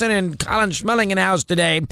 Jackson and Colin Schmeling in the house today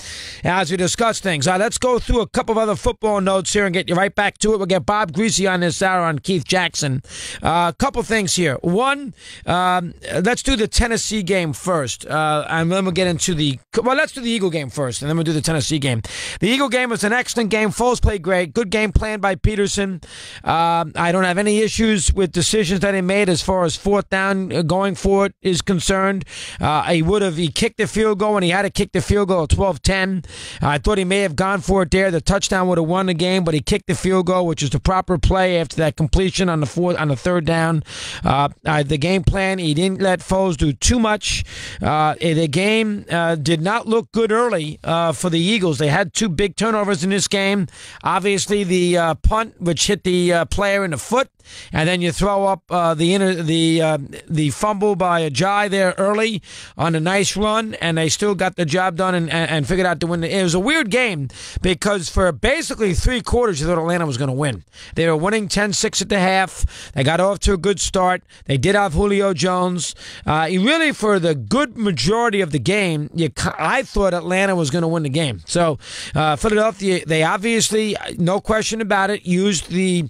as we discuss things. Let's go through a couple of other football notes here and get you right back to it. We'll get Bob Greasy on this hour on Keith Jackson. A couple things here. One, let's do the Tennessee game first. And then we'll get into let's do the Eagle game first, and then we'll do the Tennessee game. The Eagle game was an excellent game. Foles played great. Good game plan by Peterson. I don't have any issues with decisions that he made as far as fourth down going for it is concerned. He kicked the field goal when he had to kick the field goal at 12-10. I thought he may have gone for it there. The touchdown would have won the game, but he kicked the field goal, which is the proper play after that completion on the third down. The game plan, he didn't let Foles do too much. The game did not look good early for the Eagles. They had two big turnovers in this game. Obviously, the punt, which hit the player in the foot, and then you throw up the fumble by Ajayi there early on a nice run, and they still got the job done and figured out to win. It was a weird game because for basically 3 quarters, you thought Atlanta was going to win. They were winning 10-6 at the half. They got off to a good start. They did have Julio Jones. Really, for the good majority of the game, I thought Atlanta was going to win the game. So Philadelphia, they obviously, no question about it, used the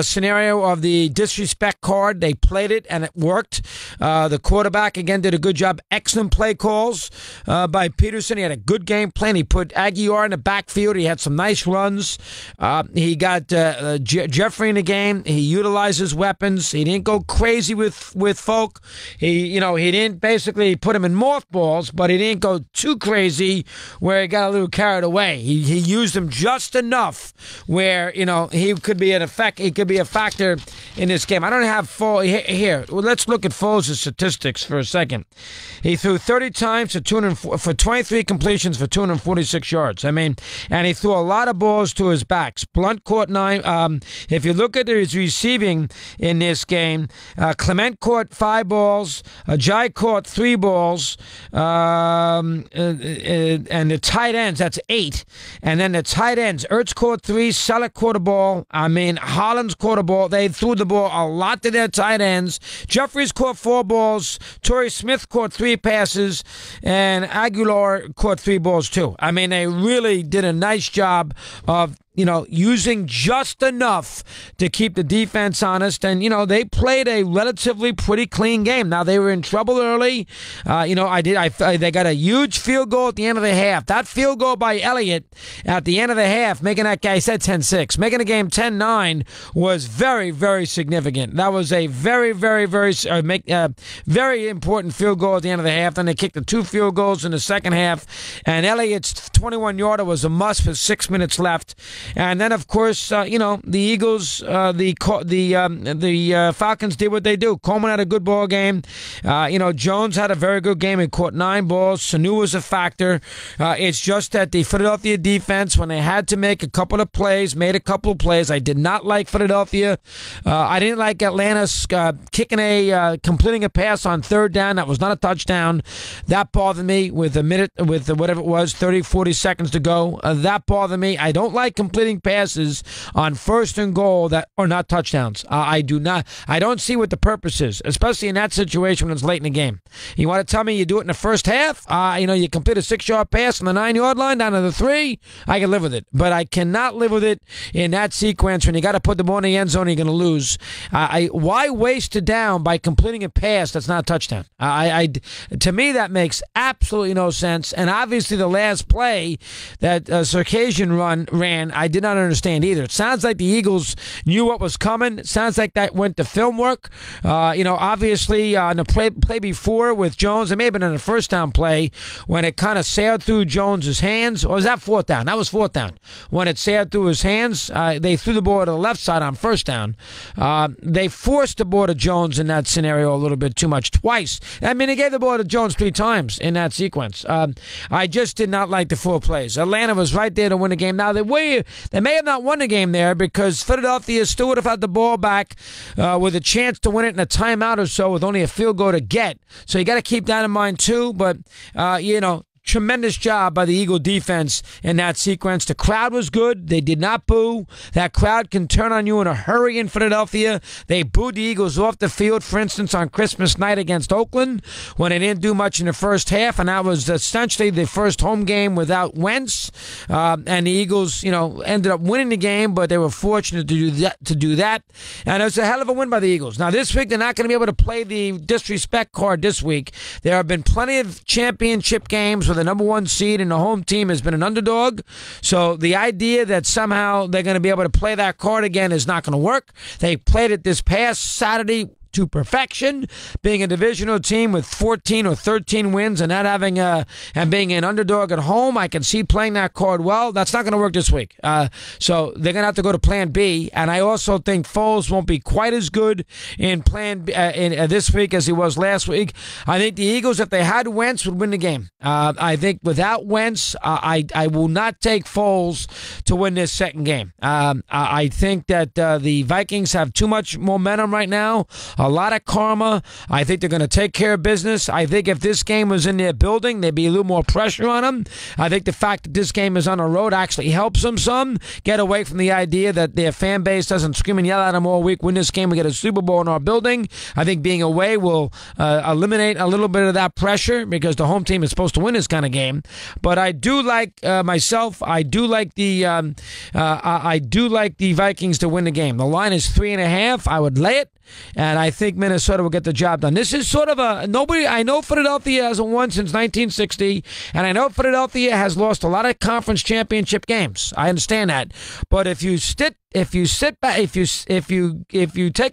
scenario of the disrespect card. They played it, and it worked. The quarterback, again, did a good job. Excellent play calls by Peterson. He had a good game plan. He put Aguilar in the backfield. He had some nice runs. He got Jeffrey in the game. He utilized his weapons. He didn't go crazy with Folk. He didn't basically put him in mothballs, but he didn't go too crazy where he got a little carried away. He used him just enough where he could be an effect. He could be a factor in this game. I don't have Foles here. Well, let's look at Foles' statistics for a second. He threw 30 times for 23 completions for 246 yards. And he threw a lot of balls to his backs. Blunt caught 9. If you look at his receiving in this game, Clement caught 5 balls. Ajayi caught 3 balls. And the tight ends, that's 8. And then the tight ends, Ertz caught 3. Selleck caught a ball. Hollins caught a ball. They threw the ball a lot to their tight ends. Jeffries caught 4 balls. Torrey Smith caught 3 passes. And Aguilar caught 3 balls too. They really did a nice job of using just enough to keep the defense honest. And, they played a relatively pretty clean game. Now, they were in trouble early. They got a huge field goal at the end of the half. That field goal by Elliott at the end of the half, making that guy said 10-6, making the game 10-9 was very, very significant. That was a very, very, very, very important field goal at the end of the half. Then they kicked the 2 field goals in the second half. And Elliott's 21-yarder was a must with 6 minutes left. And then, of course, the Eagles, the Falcons did what they do. Coleman had a good ball game. Jones had a very good game. He caught 9 balls. Sanu was a factor. It's just that the Philadelphia defense, when they had to make a couple of plays, made a couple of plays. I did not like Philadelphia. I didn't like Atlanta's completing a pass on third down. That was not a touchdown. That bothered me with whatever it was, 30, 40 seconds to go. That bothered me. I don't like completing passes on first and goal that are not touchdowns. I don't see what the purpose is, especially in that situation when it's late in the game. You want to tell me you do it in the first half? You complete a 6-yard pass on the 9-yard line down to the 3. I can live with it, but I cannot live with it in that sequence when you got to put the ball in the end zone. You're going to lose. Why waste a down by completing a pass that's not a touchdown? To me, that makes absolutely no sense. And obviously, the last play that Sarkisian ran, I did not understand either. It sounds like the Eagles knew what was coming. It sounds like that went to film work. Obviously, on the play before with Jones, it may have been in the first down play when it kind of sailed through Jones's hands. Or was that fourth down? That was fourth down. When it sailed through his hands, they threw the ball to the left side on first down. They forced the ball to Jones in that scenario a little bit too much twice. They gave the ball to Jones 3 times in that sequence. I just did not like the 4 plays. Atlanta was right there to win the game. Now, they may have not won the game there because Philadelphia still would have had the ball back with a chance to win it in a timeout or so with only a field goal to get. So you got to keep that in mind too. But, tremendous job by the Eagle defense in that sequence. The crowd was good. They did not boo. That crowd can turn on you in a hurry in Philadelphia. They booed the Eagles off the field, for instance, on Christmas night against Oakland when they didn't do much in the first half, and that was essentially the first home game without Wentz. And the Eagles, ended up winning the game, but they were fortunate to do that. And it was a hell of a win by the Eagles. Now, this week, they're not going to be able to play the disrespect card this week. There have been plenty of championship games where the number one seed and the home team has been an underdog. So the idea that somehow they're going to be able to play that card again is not going to work. They played it this past Saturday to perfection, being a divisional team with 14 or 13 wins and not having and being an underdog at home. I can see playing that card well. That's not going to work this week. So they're going to have to go to Plan B. And I also think Foles won't be quite as good in Plan B, this week as he was last week. I think the Eagles, if they had Wentz, would win the game. I think without Wentz, I will not take Foles to win this second game. I think that the Vikings have too much momentum right now. A lot of karma. I think they're going to take care of business. I think if this game was in their building, there'd be a little more pressure on them. I think the fact that this game is on the road actually helps them some get away from the idea that their fan base doesn't scream and yell at them all week. Win this game, we get a Super Bowl in our building. I think being away will eliminate a little bit of that pressure because the home team is supposed to win this kind of game. But I do like myself. I do like the Vikings to win the game. The line is 3.5. I would lay it. And I think Minnesota will get the job done. This is sort of I know Philadelphia hasn't won since 1960, and I know Philadelphia has lost a lot of conference championship games. I understand that. But if you take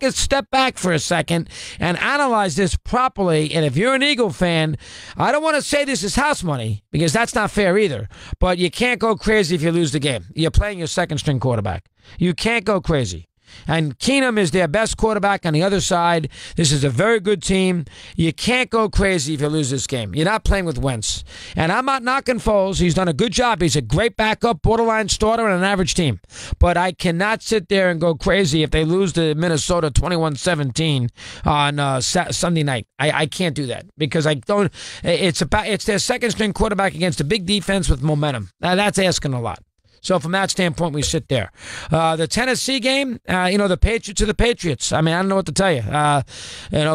a step back for a second and analyze this properly, and if you're an Eagle fan, I don't want to say this is house money because that's not fair either. But you can't go crazy if you lose the game. You're playing your second string quarterback. You can't go crazy. And Keenum is their best quarterback on the other side. This is a very good team. You can't go crazy if you lose this game. You're not playing with Wentz. And I'm not knocking Foles. He's done a good job. He's a great backup, borderline starter on an average team. But I cannot sit there and go crazy if they lose to Minnesota 21-17 on Sunday night. I can't do that because I don't. It's their second string quarterback against a big defense with momentum. Now, that's asking a lot. So from that standpoint, we sit there. The Tennessee game, the Patriots are the Patriots. I mean, I don't know what to tell you.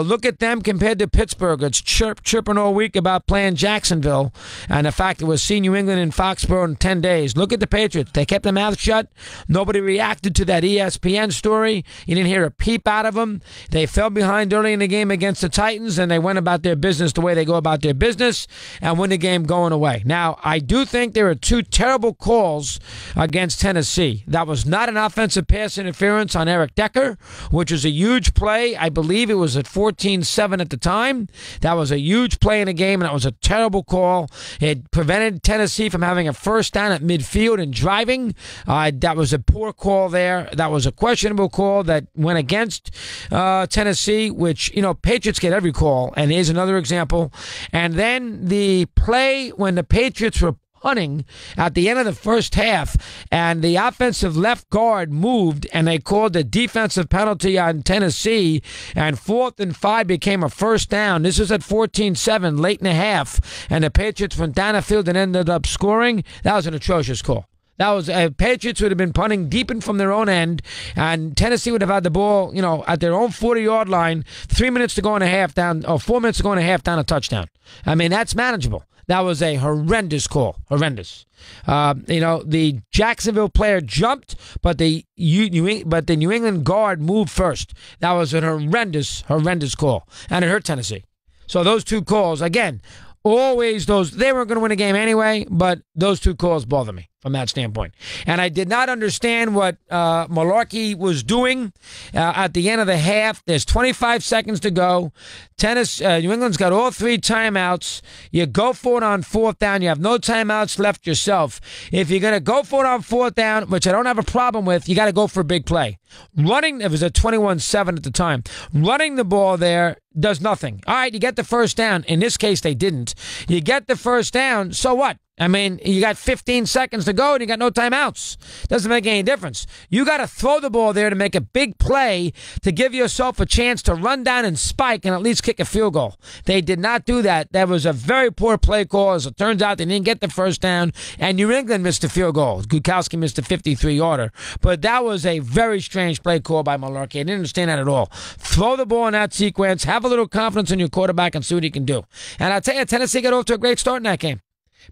Look at them compared to Pittsburgh. It's chirping all week about playing Jacksonville and the fact that we'll see New England and Foxborough in 10 days. Look at the Patriots. They kept their mouth shut. Nobody reacted to that ESPN story. You didn't hear a peep out of them. They fell behind early in the game against the Titans, and they went about their business the way they go about their business and win the game going away. Now, I do think there are two terrible calls against Tennessee. That was not an offensive pass interference on Eric Decker, which was a huge play. I believe it was at 14-7 at the time. That was a huge play in the game, and that was a terrible call. It prevented Tennessee from having a first down at midfield and driving. That was a poor call there. That was a questionable call that went against Tennessee, which, Patriots get every call, and here's another example. And then the play when the Patriots were punting at the end of the first half, and the offensive left guard moved, and they called the defensive penalty on Tennessee, and 4th and 5 became a first down. This was at 14-7, late in the half, and the Patriots went down the field and ended up scoring. That was an atrocious call. That was Patriots would have been punting deep in from their own end, and Tennessee would have had the ball, at their own 40-yard line, 3 minutes to go in a half down, or 4 minutes to go in a half down a touchdown. I mean, that's manageable. That was a horrendous call. Horrendous. The Jacksonville player jumped, but the New England guard moved first. That was a horrendous call, and it hurt Tennessee. So those two calls, again, always they weren't going to win a game anyway, but those two calls bother me from that standpoint. And I did not understand what Mularkey was doing at the end of the half. There's 25 seconds to go. New England's got all 3 timeouts. You go for it on 4th down. You have no timeouts left yourself. If you're going to go for it on 4th down, which I don't have a problem with, you got to go for a big play. Running, it was a 21-7 at the time. Running the ball there does nothing. All right, you get the first down. In this case, they didn't. You get the first down, so what? I mean, you got 15 seconds to go and you got no timeouts. Doesn't make any difference. You got to throw the ball there to make a big play to give yourself a chance to run down and spike and at least kick a field goal. They did not do that. That was a very poor play call. As it turns out, they didn't get the first down, and New England missed a field goal. Gutowski missed a 53-yarder. But that was a very strange play call by Mularkey. I didn't understand that at all. Throw the ball in that sequence. Have a little confidence in your quarterback and see what he can do. And I'll tell you, Tennessee got off to a great start in that game.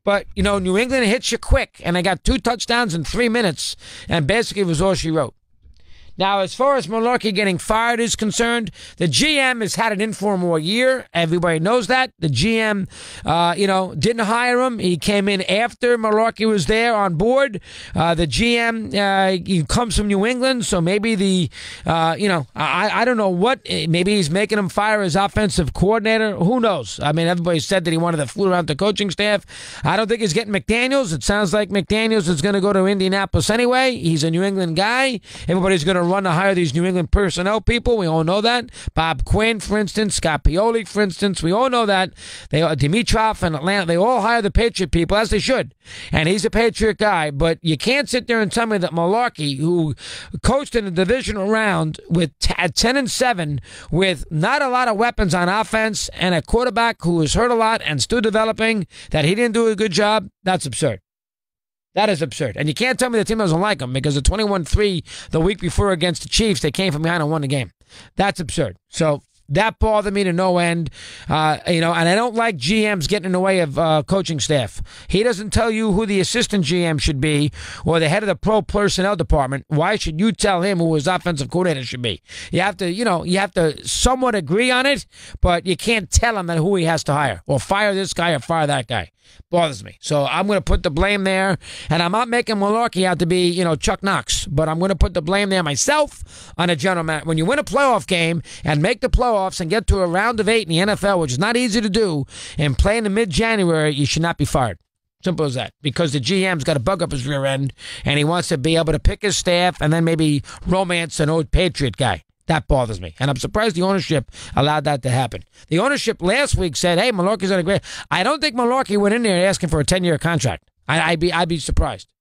But, you know, New England hits you quick, and they got 2 touchdowns in 3 minutes, and basically it was all she wrote. Now, as far as Mularkey getting fired is concerned, the GM has had it in for more year. Everybody knows that. The GM, didn't hire him. He came in after Mularkey was there on board. The GM, he comes from New England, so maybe I don't know what. Maybe he's making him fire his offensive coordinator. Who knows? I mean, everybody said that he wanted to fool around the coaching staff. I don't think he's getting McDaniels. It sounds like McDaniels is going to go to Indianapolis anyway. He's a New England guy. Everybody's going to run to hire these New England personnel people. We all know that. Bob Quinn, for instance, Scott Pioli, for instance. We all know that. Dimitrov and Atlanta, they all hire the Patriot people, as they should. And he's a Patriot guy. But you can't sit there and tell me that Mularkey, who coached in the divisional round at 10-7 with not a lot of weapons on offense and a quarterback who was hurt a lot and still developing, that he didn't do a good job, that's absurd. That is absurd. And you can't tell me the team doesn't like him because the 21-3 the week before against the Chiefs, they came from behind and won the game. That's absurd. So that bothered me to no end. And I don't like GMs getting in the way of coaching staff. He doesn't tell you who the assistant GM should be or the head of the pro personnel department. Why should you tell him who his offensive coordinator should be? You have to somewhat agree on it, but you can't tell him that who he has to hire or fire this guy or fire that guy. Bothers me. So I'm going to put the blame there, and I'm not making Mularkey out to be, Chuck Knox, but I'm going to put the blame there myself on a general manager. When you win a playoff game and make the playoffs and get to a round of 8 in the NFL, which is not easy to do, and play in the mid-January, you should not be fired. Simple as that. Because the GM's got a bug up his rear end, and he wants to be able to pick his staff and then maybe romance an old Patriot guy. That bothers me. And I'm surprised the ownership allowed that to happen. The ownership last week said, hey, Mularkey's on a great... I don't think Mularkey went in there asking for a 10-year contract. I'd be surprised.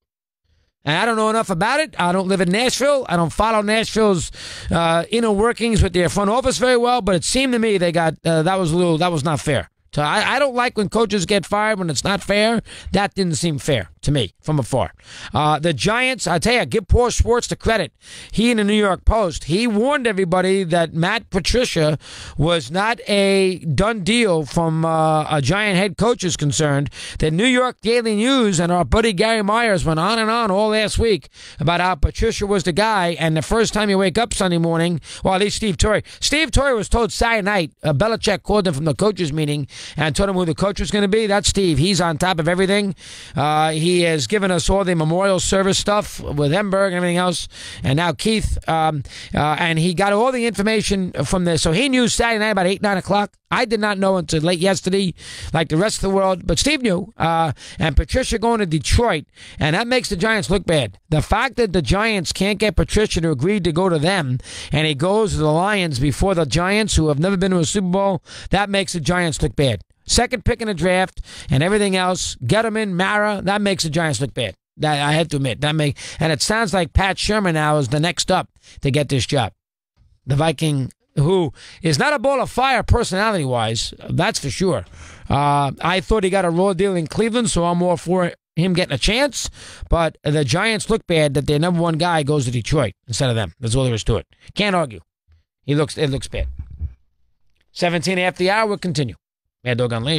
And I don't know enough about it. I don't live in Nashville. I don't follow Nashville's inner workings with their front office very well, but it seemed to me they got... that was not fair. So I don't like when coaches get fired when it's not fair. That didn't seem fair to me from afar. The Giants, I tell you, give Paul Schwartz the credit. He in the New York Post, he warned everybody that Matt Patricia was not a done deal from a Giant head coach is concerned. The New York Daily News and our buddy Gary Myers went on and on all last week about how Patricia was the guy, and the first time you wake up Sunday morning, well, at least Steve Torrey was told Saturday night, Belichick called him from the coaches meeting and told him who the coach was going to be. That's Steve. He's on top of everything. He has given us all the memorial service stuff with Emberg and everything else, and now Keith. And he got all the information from this. So he knew Saturday night about 8, 9 o'clock. I did not know until late yesterday, like the rest of the world, but Steve knew. And Patricia going to Detroit, and that makes the Giants look bad. The fact that the Giants can't get Patricia to agree to go to them, and he goes to the Lions before the Giants, who have never been to a Super Bowl, that makes the Giants look bad. Second pick in the draft and everything else, Gettleman, Mara, that makes the Giants look bad. That I have to admit. And it sounds like Pat Shurmer now is the next up to get this job. The Viking, who is not a ball of fire personality-wise, that's for sure. I thought he got a raw deal in Cleveland, so I'm all for him getting a chance. But the Giants look bad that their number one guy goes to Detroit instead of them. That's all there is to it. Can't argue. It looks bad. 17 after the hour, we'll continue. Mad Dog Unleashed.